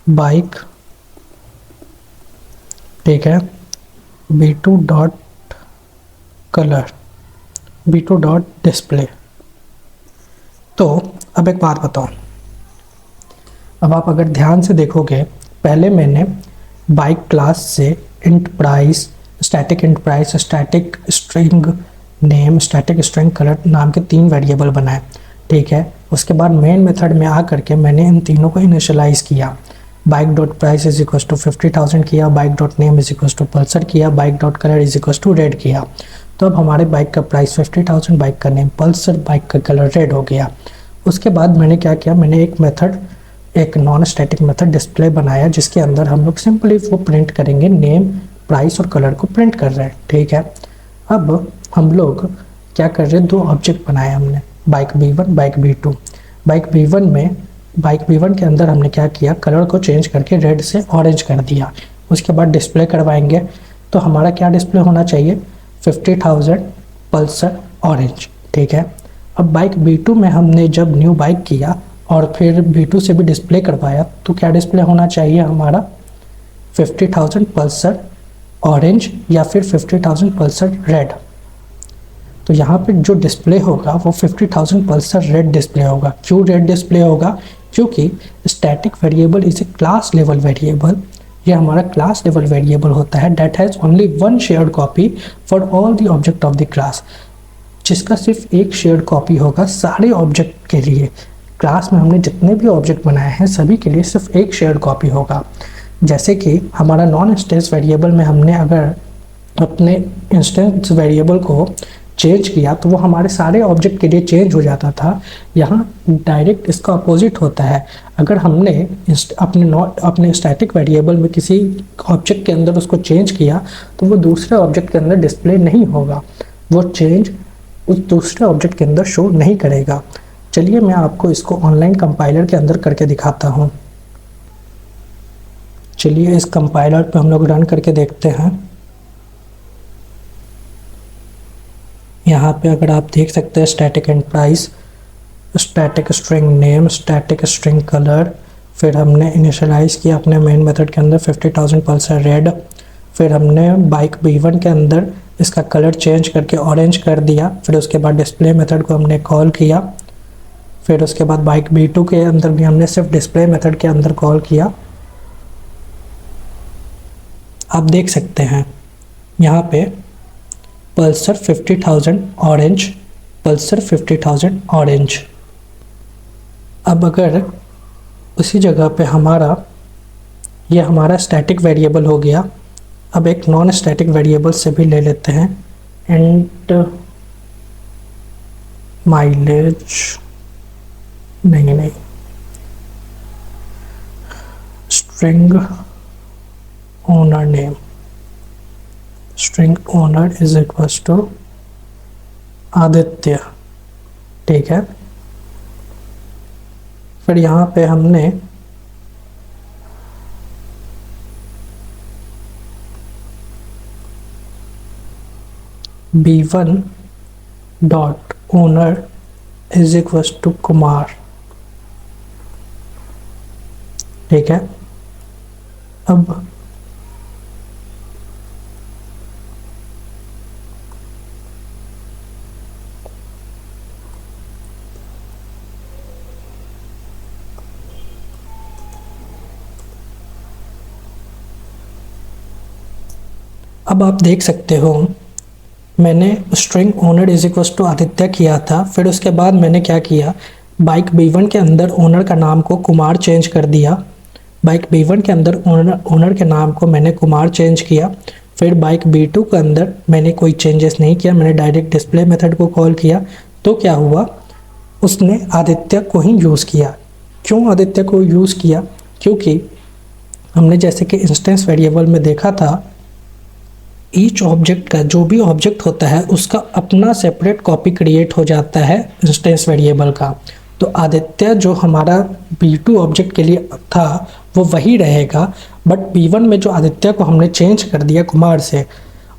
bike. ठीक है, b2 dot colour, b2 dot display. तो अब एक बात बताओ, अब आप अगर ध्यान से देखोगे, पहले मैंने बाइक क्लास से int price, static int price, static string name, static string colour नाम के 3 वेरिएबल बनाए. ठीक है, उसके बाद मेन मेथड में आ करके मैंने इन तीनों को इनिशियलाइज किया. Bike dot price is equal to 50,000 किया, bike dot name is equal to Pulsar किया, bike dot colour is equal to red किया. तो अब हमारे बाइक का प्राइस 50,000, बाइक का नेम पल्सर, बाइक का कलर रेड हो गया. उसके बाद मैंने क्या किया, मैंने एक नॉन स्टैटिक मेथड डिस्प्ले बनाया जिसके अंदर हम लोग सिंपली वो प्रिंट करेंगे, नेम, प्राइस और कलर को प्रिंट कर रहे हैं. ठीक है, अब हम लोग क्या कर रहे हैं, 2 ऑब्जेक्ट बनाए हमने, bike b1, bike b2. Bike B1 के अंदर हमने क्या किया, कलर को चेंज करके रेड से ऑरेंज कर दिया। उसके बाद डिस्प्ले करवाएंगे तो हमारा क्या डिस्प्ले होना चाहिए, 50,000 पल्सर ऑरेंज। ठीक है, अब बाइक B2 में हमने जब न्यू बाइक किया और फिर B2 से भी डिस्प्ले करवाया तो क्या डिस्प्ले होना चाहिए हमारा, 50,000 पल्सर ऑरेंज या फिर 50,000 पल्सर रेड। तो यहाँ पे जो डिस्प्ले होगा वो 50,000 पल्सर रेड डिस्प्ले होगा। क्यों रेड डिस्प्ले होगा, क्योंकि static variable is a class level variable. ये हमारा क्लास लेवल वेरिएबल होता है that has only one shared copy for all the object of the class, जिसका सिर्फ एक शेयर्ड कॉपी होगा सारे ऑब्जेक्ट के लिए। क्लास में हमने जितने भी ऑब्जेक्ट बनाए हैं सभी के लिए सिर्फ एक शेयर्ड कॉपी होगा। जैसे कि हमारा नॉन इंस्टेंस वेरिएबल में हमने अगर अपने इंस्टेंस वेरिएबल को चेंज किया तो वो हमारे सारे ऑब्जेक्ट के लिए चेंज हो जाता था। यहाँ डायरेक्ट इसका अपोजिट होता है। अगर हमने अपने स्टैटिक वेरिएबल में किसी ऑब्जेक्ट के अंदर उसको चेंज किया तो वो दूसरे ऑब्जेक्ट के अंदर डिस्प्ले नहीं होगा, वो चेंज उस दूसरे ऑब्जेक्ट के अंदर शो नहीं करेगा। चलिए मैं आपको इसको ऑनलाइन कंपाइलर के अंदर करके दिखाता हूँ। चलिए इस कंपाइलर पे हम लोग रन करके देखते हैं। यहाँ पे अगर आप देख सकते हैं static enterprise, static string name, static string colour, फिर हमने इनिशियलाइज़ किया अपने मेन मेथड के अंदर 50,000 पल्सर रेड, फिर हमने बाइक B1 के अंदर इसका कलर चेंज करके ऑरेंज कर दिया, फिर उसके बाद डिस्प्ले मेथड को हमने कॉल किया, फिर उसके बाद बाइक B2 के अंदर भी हमने सिर्फ डिस्प्ले मेथड के अंदर कॉल किया। आप देख सकते हैं यहाँ पे पल्सर 50,000 ऑरेंज, पल्सर 50,000 ऑरेंज। अब अगर उसी जगह पे ये हमारा स्टैटिक वेरिएबल हो गया। अब एक नॉन स्टैटिक वेरिएबल से भी ले लेते हैं, एंड माइलेज नहीं, string owner name, string owner is equals to Aditya. ठीक है, फिर यहाँ पे हमने B1 dot owner is equals to Kumar. ठीक है, अब आप देख सकते हो मैंने string owner is equals to Aditya किया था, फिर उसके बाद मैंने क्या किया, बाइक B1 के अंदर ओनर का नाम को कुमार चेंज कर दिया। बाइक B1 के अंदर ओनर के नाम को मैंने कुमार चेंज किया। फिर बाइक B2 के अंदर मैंने कोई चेंजेस नहीं किया, मैंने डायरेक्ट डिस्प्ले मेथड को कॉल किया। तो क्या हुआ, उसने आदित्य को ही यूज़ किया। क्यों आदित्य को यूज़ किया, क्योंकि हमने जैसे कि इंस्टेंस वेरिएबल में देखा था ईच ऑब्जेक्ट का जो भी ऑब्जेक्ट होता है उसका अपना सेपरेट कॉपी क्रिएट हो जाता है इंस्टेंस वेरिएबल का। तो आदित्य जो हमारा B2 ऑब्जेक्ट के लिए था वो वही रहेगा, बट B1 में जो आदित्य को हमने चेंज कर दिया कुमार से।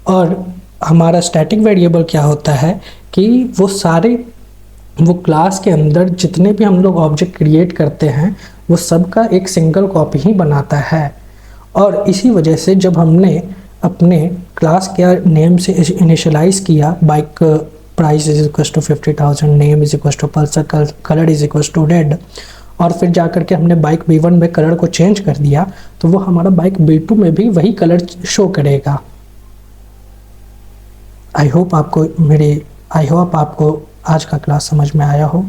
और हमारा स्टैटिक वेरिएबल क्या होता है कि वो क्लास के अंदर जितने भी हम लोग ऑब्जेक्ट क्रिएट करते हैं वो सबका एक सिंगल कॉपी ही बनाता है। और इसी वजह से जब हमने अपने क्लास के नेम से इनिशियलाइज़ किया, bike price is equal to 50,000, name is equal to Pulsar, colour is equal to red, और फिर जा कर के हमने बाइक B1 में कलर को चेंज कर दिया, तो वो हमारा बाइक B2 में भी वही कलर शो करेगा। आई होप आपको आज का क्लास समझ में आया हो।